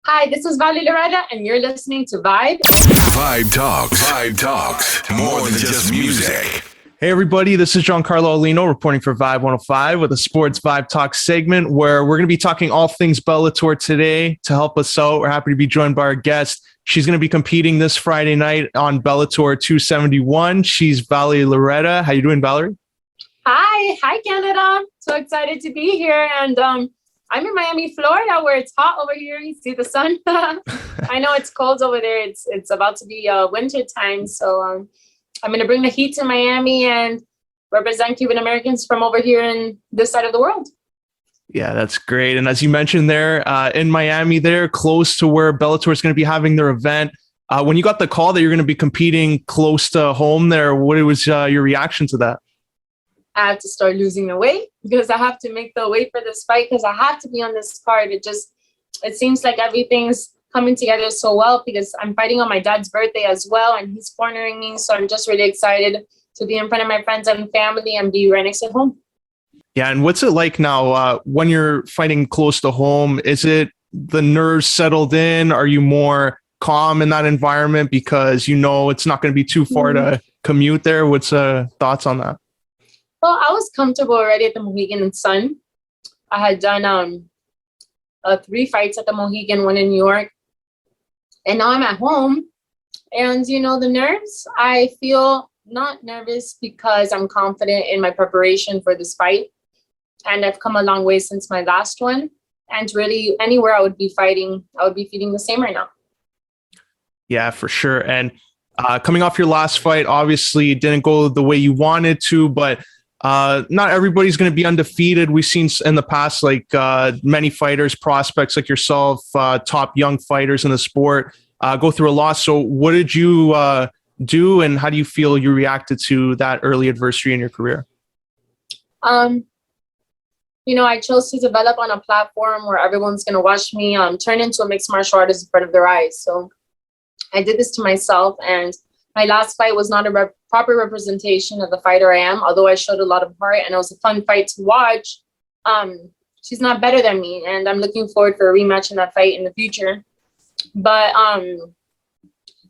Hi, this is Valerie Loureda, and you're listening to Vibe. Vibe Talks. Vibe Talks. More than just music. Hey, everybody. This is Giancarlo Aulino reporting for Vibe 105 with a Sports VIBEtalks segment where we're going to be talking all things Bellator today. To help us out, we're happy to be joined by our guest. She's going to be competing this Friday night on Bellator 271. She's Valerie Loureda. How you doing, Valerie? Hi, Canada. So excited to be here. And I'm in Miami, Florida, where it's hot over here. You see the sun. I know it's cold over there. It's about to be winter time. So I'm going to bring the heat to Miami and represent Cuban Americans from over here in this side of the world. Yeah, that's great. And as you mentioned there, in Miami there, close to where Bellator is going to be having their event. When you got the call that you're going to be competing close to home there, what was your reaction to that? I have to start losing the weight because I have to make the weight for this fight because I have to be on this card. It seems like everything's coming together so well because I'm fighting on my dad's birthday as well, and he's cornering me. So I'm just really excited to be in front of my friends and family and be right next to home. Yeah, and what's it like now when you're fighting close to home? Is it the nerves settled in? Are you more calm in that environment because you know it's not going to be too far to commute there? What's thoughts on that? Well, I was comfortable already at the Mohegan and Sun. I had done 3 fights at the Mohegan, 1 in New York. And now I'm at home. And, the nerves, I feel not nervous because I'm confident in my preparation for this fight. And I've come a long way since my last one. And really, anywhere I would be fighting, I would be feeling the same right now. Yeah, for sure. And coming off your last fight, obviously it didn't go the way you wanted to, but not everybody's going to be undefeated. We've seen in the past, many fighters, prospects like yourself, top young fighters in the sport, go through a loss. So what did you do, and how do you feel you reacted to that early adversity in your career? I chose to develop on a platform where everyone's going to watch me turn into a mixed martial artist in front of their eyes. So I did this to myself, and my last fight was not a proper representation of the fighter I am, although I showed a lot of heart and it was a fun fight to watch. She's not better than me, and I'm looking forward for a rematch in that fight in the future. But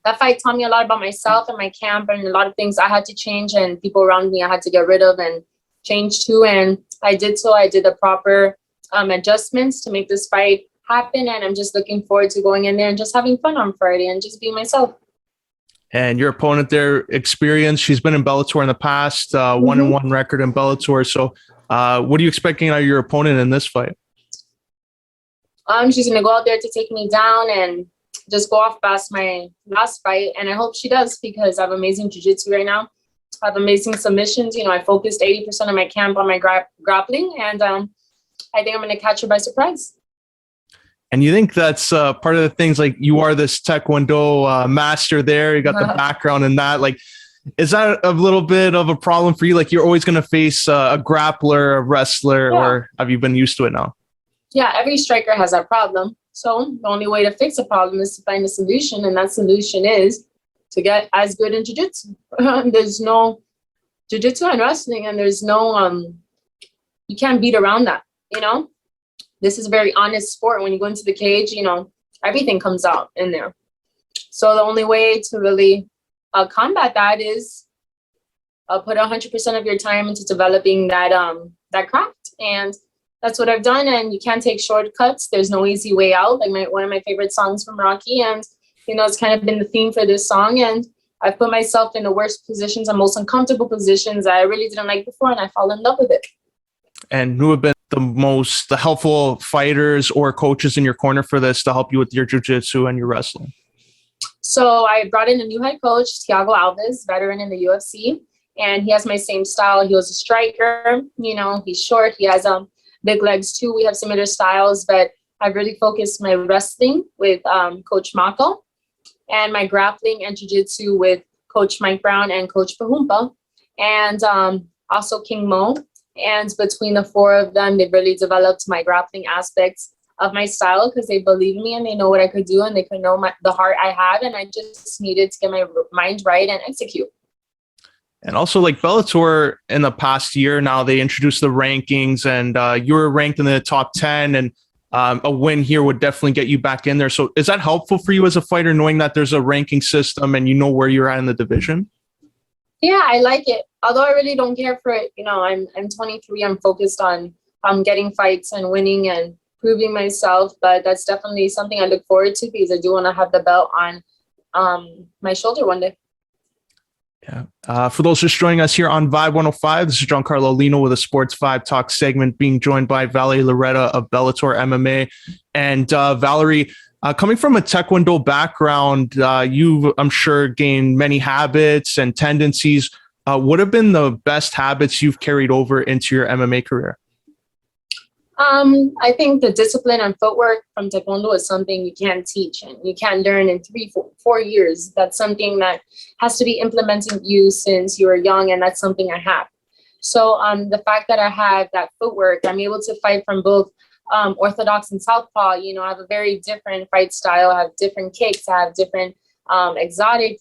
that fight taught me a lot about myself and my camp, and a lot of things I had to change, and people around me I had to get rid of and change too. And I did so. I did the proper adjustments to make this fight happen, and I'm just looking forward to going in there and just having fun on Friday and just being myself. And your opponent there, experienced. She's been in Bellator in the past, 1-1 record in Bellator. So what are you expecting out of your opponent in this fight? She's going to go out there to take me down and just go off past my last fight. And I hope she does because I have amazing jiu-jitsu right now. I have amazing submissions. I focused 80% of my camp on my grappling. And I think I'm going to catch her by surprise. And you think that's part of the things, like you are this Taekwondo master there. You got the background in that. Like, is that a little bit of a problem for you? Like, you're always going to face a grappler, a wrestler, or have you been used to it now? Yeah, every striker has that problem. So the only way to fix a problem is to find a solution. And that solution is to get as good in jiu-jitsu. There's no jiu-jitsu and wrestling, and there's no, you can't beat around that, This is a very honest sport. When you go into the cage, everything comes out in there. So the only way to really combat that is put 100% of your time into developing that craft. And that's what I've done. And you can't take shortcuts. There's no easy way out. Like one of my favorite songs from Rocky. And, it's kind of been the theme for this song. And I've put myself in the worst positions and most uncomfortable positions that I really didn't like before. And I fell in love with it. And who have been the helpful fighters or coaches in your corner for this to help you with your jiu-jitsu and your wrestling? So I brought in a new head coach, Thiago Alves, veteran in the UFC, and he has my same style. He was a striker, he's short. He has big legs too. We have similar styles, but I've really focused my wrestling with Coach Mako and my grappling and jiu-jitsu with Coach Mike Brown and Coach Pahumpa, and also King Mo. And between the 4 of them, they've really developed my grappling aspects of my style because they believe in me and they know what I could do and they could know the heart I have. And I just needed to get my mind right and execute. And also, like Bellator in the past year now, they introduced the rankings, and you were ranked in the top 10. And a win here would definitely get you back in there. So is that helpful for you as a fighter, knowing that there's a ranking system and you know where you're at in the division? Yeah, I like it. Although I really don't care for it. I'm 23. I'm focused on getting fights and winning and proving myself. But that's definitely something I look forward to, because I do want to have the belt on my shoulder one day. Yeah. For those just joining us here on Vibe 105, this is Giancarlo Aulino with a Sports VIBEtalks segment, being joined by Valerie Loureda of Bellator MMA. And Valerie, coming from a Taekwondo background, you've, I'm sure, gained many habits and tendencies. What have been the best habits you've carried over into your MMA career? I think the discipline and footwork from Taekwondo is something you can't teach and you can't learn in 4 years. That's something that has to be implemented in you since you were young, and that's something I have. So the fact that I have that footwork, I'm able to fight from both orthodox and southpaw. I have a very different fight style. I have different kicks. I have different exotic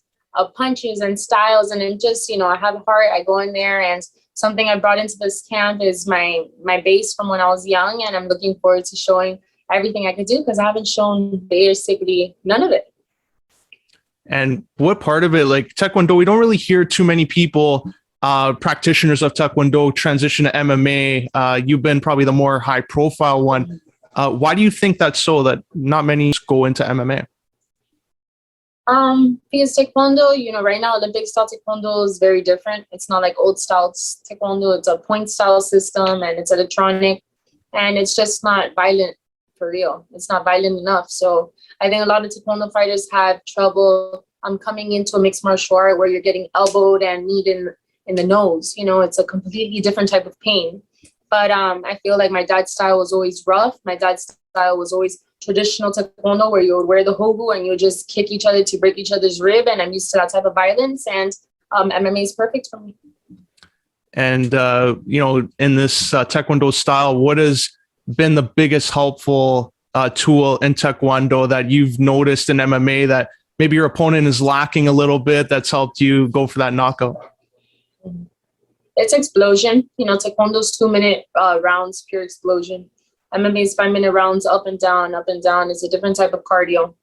punches and styles. And I'm just, I have heart. I go in there, and something I brought into this camp is my base from when I was young, and I'm looking forward to showing everything I could do, because I haven't shown basically none of it. And what part of it, like Taekwondo, we don't really hear too many people, practitioners of Taekwondo, transition to MMA. You've been probably the more high profile one. Why do you think that's so, that not many go into MMA? Because Taekwondo, right now, Olympic style Taekwondo is very different. It's not like old style Taekwondo. It's a point style system, and it's electronic, and it's just not violent for real. It's not violent enough. So I think a lot of Taekwondo fighters have trouble coming into a mixed martial art where you're getting elbowed and kneed in the nose. It's a completely different type of pain. But I feel like my dad's style was always rough. My dad's style was always traditional Taekwondo, where you would wear the hobu and you would just kick each other to break each other's rib. And I'm used to that type of violence. And MMA is perfect for me. And, in this Taekwondo style, what has been the biggest helpful tool in Taekwondo that you've noticed in MMA that maybe your opponent is lacking a little bit, that's helped you go for that knockout? It's explosion. Taekwondo's 2-minute rounds, pure explosion. MMA's 5-minute rounds, up and down, up and down. It's a different type of cardio.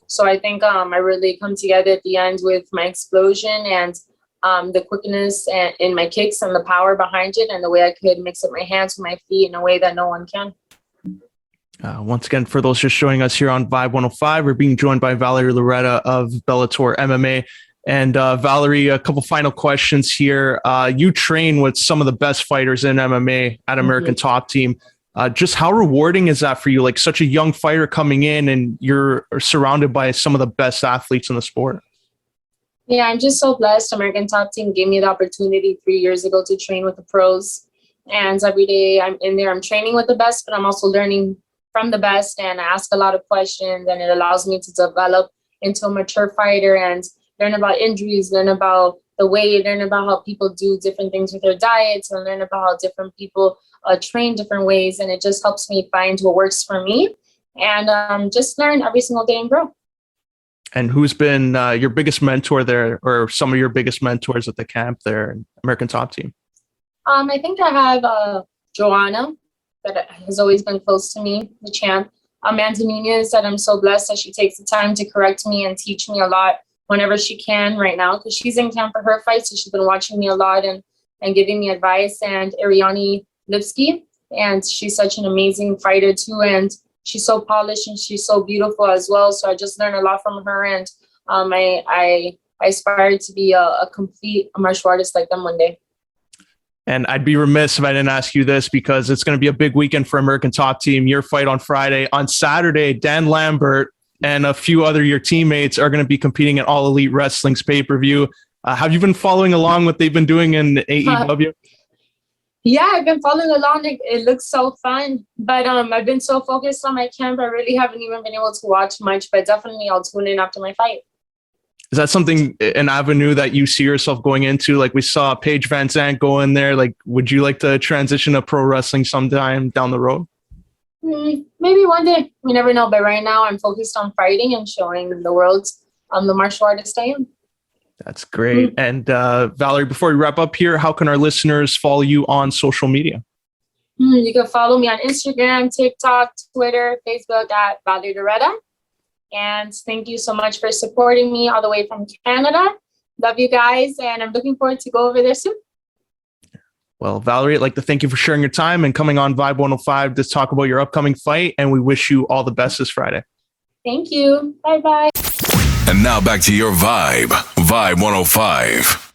So I think I really come together at the end with my explosion and the quickness and in my kicks and the power behind it, and the way I could mix up my hands with my feet in a way that no one can. Once again, for those just showing us here on Vibe 105, we're being joined by Valerie Loureda of Bellator MMA. And Valerie, a couple final questions here. You train with some of the best fighters in MMA at American Top Team. Just how rewarding is that for you? Like, such a young fighter coming in, and you're surrounded by some of the best athletes in the sport. Yeah, I'm just so blessed. American Top Team gave me the opportunity 3 years ago to train with the pros. And every day I'm in there, I'm training with the best, but I'm also learning from the best. And I ask a lot of questions, and it allows me to develop into a mature fighter and learn about injuries, learn about the weight, learn about how people do different things with their diets, and learn about how different people train different ways. And it just helps me find what works for me, and just learn every single day and grow. And who's been your biggest mentor there, or some of your biggest mentors at the camp there in American Top Team? I think I have Joanna, that has always been close to me, the champ. Amanda Nunez, that I'm so blessed that she takes the time to correct me and teach me a lot whenever she can right now, because she's in camp for her fight. So she's been watching me a lot and giving me advice. And Ariane Lipsky, and she's such an amazing fighter too. And she's so polished and she's so beautiful as well. So I just learned a lot from her. And I aspire to be a complete martial artist like them one day. And I'd be remiss if I didn't ask you this, because it's going to be a big weekend for American Top Team. Your fight on Friday. On Saturday, Dan Lambert and a few other your teammates are going to be competing in All Elite Wrestling's pay-per-view. Have you been following along what they've been doing in AEW? Yeah, I've been following along. It looks so fun, but I've been so focused on my camp, I really haven't even been able to watch much, but definitely I'll tune in after my fight. Is that something, an avenue that you see yourself going into? Like, we saw Paige Van Zandt go in there. Like, would you like to transition to pro wrestling sometime down the road? Maybe one day. We never know. But right now I'm focused on fighting and showing the world the martial artist I am. That's great. And Valerie, before we wrap up here, how can our listeners follow you on social media? You can follow me on Instagram, TikTok, Twitter, Facebook at Valerie Loureda. And thank you so much for supporting me all the way from Canada. Love you guys, and I'm looking forward to go over there soon. Well, Valerie, I'd like to thank you for sharing your time and coming on Vibe 105 to talk about your upcoming fight, and we wish you all the best this Friday. Thank you. Bye-bye. And now back to your Vibe 105.